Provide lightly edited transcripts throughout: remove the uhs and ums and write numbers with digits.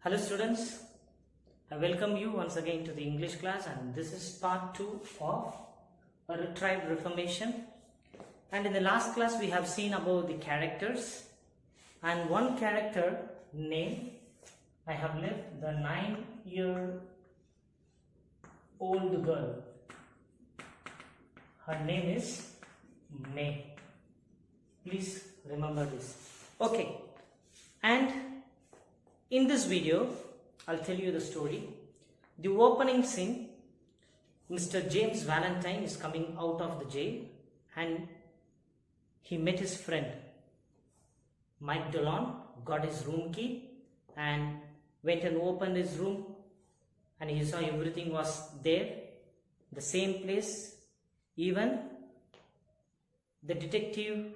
Hello students, I welcome you once again to the English class, and this is part 2 of a retrieved Reformation. And in the last class we have seen about the characters, and one character name I have left, the 9-year-old girl. Her name is May. Please remember this. Okay, and in this video, I'll tell you the story. The opening scene, Mr. James Valentine is coming out of the jail and he met his friend Mike Delon, got his room key and went and opened his room, and he saw everything was there, the same place. Even the detective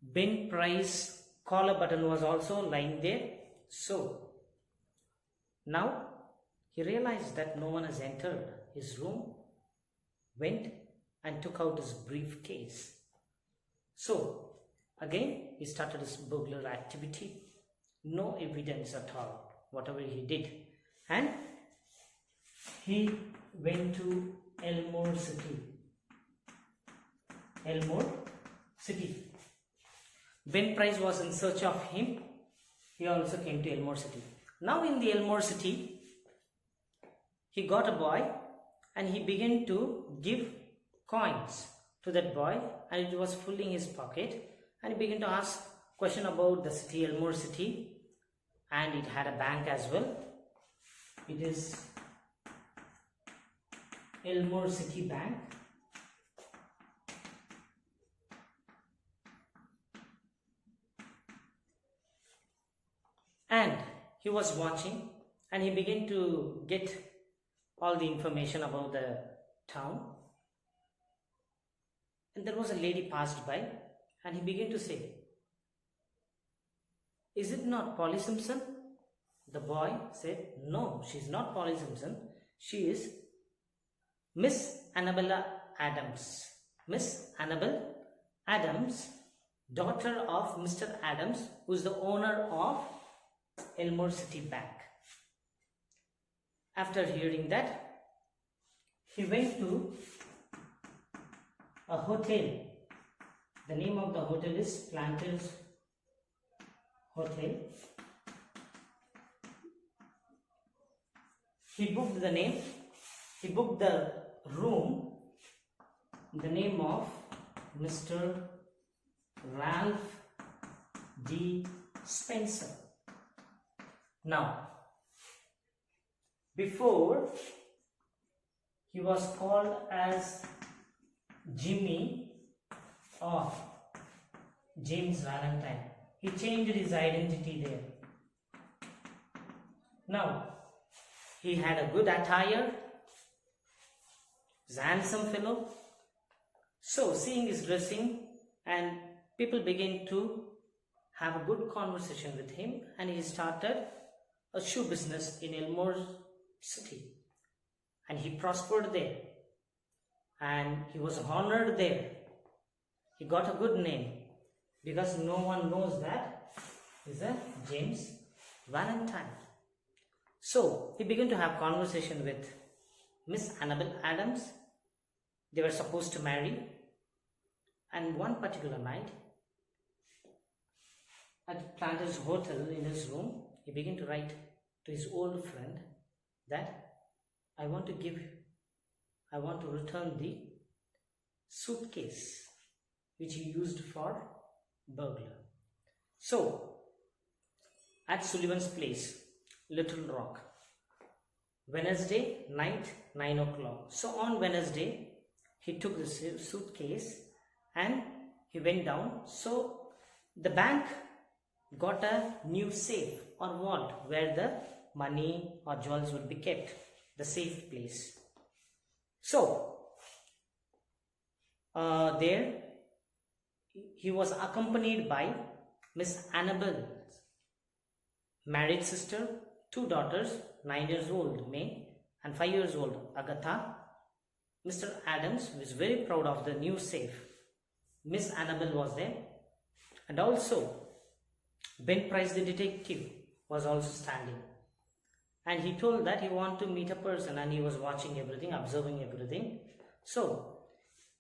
Ben Price collar button was also lying there. So now he realized that no one has entered his room, went and took out his briefcase. So again he started his burglar activity. No evidence at all, whatever he did. And he went to Elmore City. Ben Price was in search of him. He also came to Elmore City. Now in the Elmore City, he got a boy and he began to give coins to that boy, and it was filling his pocket, and he began to ask question about the city, Elmore City, and it had a bank as well. It is Elmore City Bank. And he was watching and he began to get all the information about the town. And there was a lady passed by and he began to say, "Is it not Polly Simpson?" The boy said, "No, she's not Polly Simpson. She is Miss Annabella Adams. Miss Annabel Adams, daughter of Mr. Adams, who is the owner of Elmore City Bank." After hearing that, he went to a hotel. The name of the hotel is Planters Hotel. He booked the name. He booked the room in the name of Mr. Ralph D. Spencer. Now, before he was called as Jimmy or James Valentine. He changed his identity there. Now, he had a good attire. He's a handsome fellow. So, seeing his dressing, and people began to have a good conversation with him, and he started a shoe business in Elmore City, and he prospered there, and he was honored there. He got a good name because no one knows that is a James Valentine. So he began to have conversation with Miss Annabel Adams. They were supposed to marry, and one particular night at Planters Hotel in his room, he began to write to his old friend that I want to return the suitcase which he used for burglar. So, at Sullivan's place, Little Rock, Wednesday night, 9 o'clock. So on Wednesday, he took the suitcase and he went down. So the bank got a new safe or vault where the money or jewels would be kept, the safe place. So there he was accompanied by Miss Annabel's married sister, 2 daughters, 9 years old May and 5 years old Agatha. Mr. Adams was very proud of the new safe. Miss Annabel was there, and also Ben Price the detective was also standing. and he told that he wanted to meet a person, and he was watching everything, observing everything. So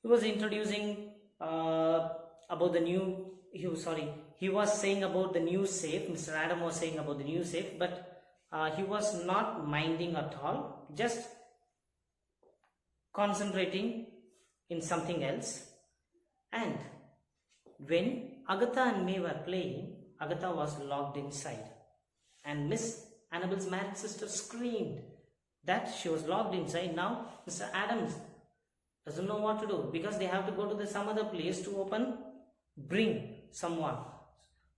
he was introducing about the new, he was saying about the new safe. Mr. Adam was saying about the new safe, but he was not minding at all, just concentrating in something else. And when Agatha and May were playing, Agatha was locked inside, and Miss Annabel's married sister screamed that she was locked inside. Now Mr. Adams doesn't know what to do, because they have to go to some other place to bring someone,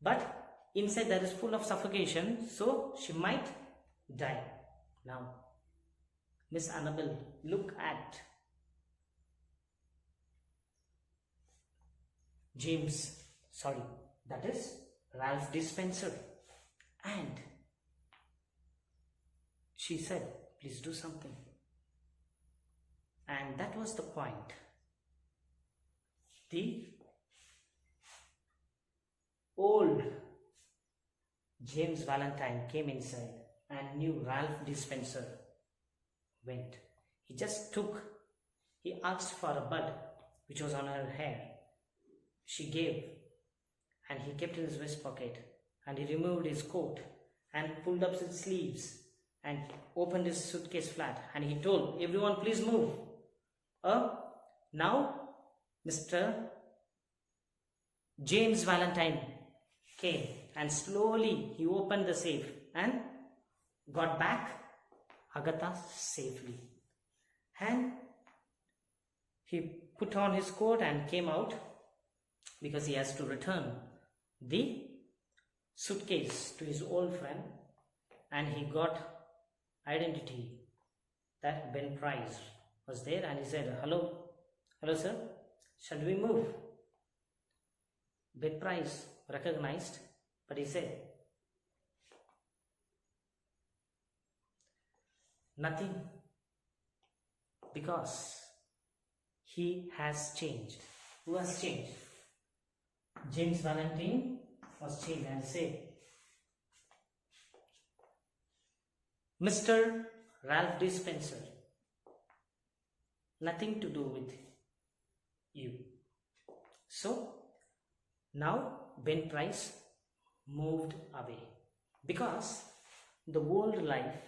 but inside there is full of suffocation, so she might die. Now Miss Annabel, look at that is Ralph Dispenser, and she said, please do something. And that was the point. The old James Valentine came inside and knew Ralph Dispenser went. He asked for a bud which was on her hair. She gave, and he kept in his vest pocket, and he removed his coat and pulled up his sleeves and opened his suitcase flat, and he told everyone, please move. Now Mr. James Valentine came, and slowly he opened the safe and got back Agatha safely. And he put on his coat and came out, because he has to return the suitcase to his old friend, and he got identity that Ben Price was there, and he said, hello sir, shall we move? Ben Price recognized, but he said nothing, because he has changed. Who has changed? James Valentine was changed, and said, Mr. Ralph Dispenser, nothing to do with you. So now Ben Price moved away, because the world life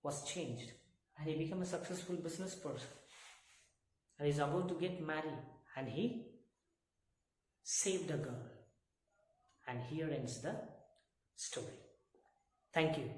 was changed, and he became a successful business person, and he's about to get married, and he saved a girl. And here ends the story. Thank you.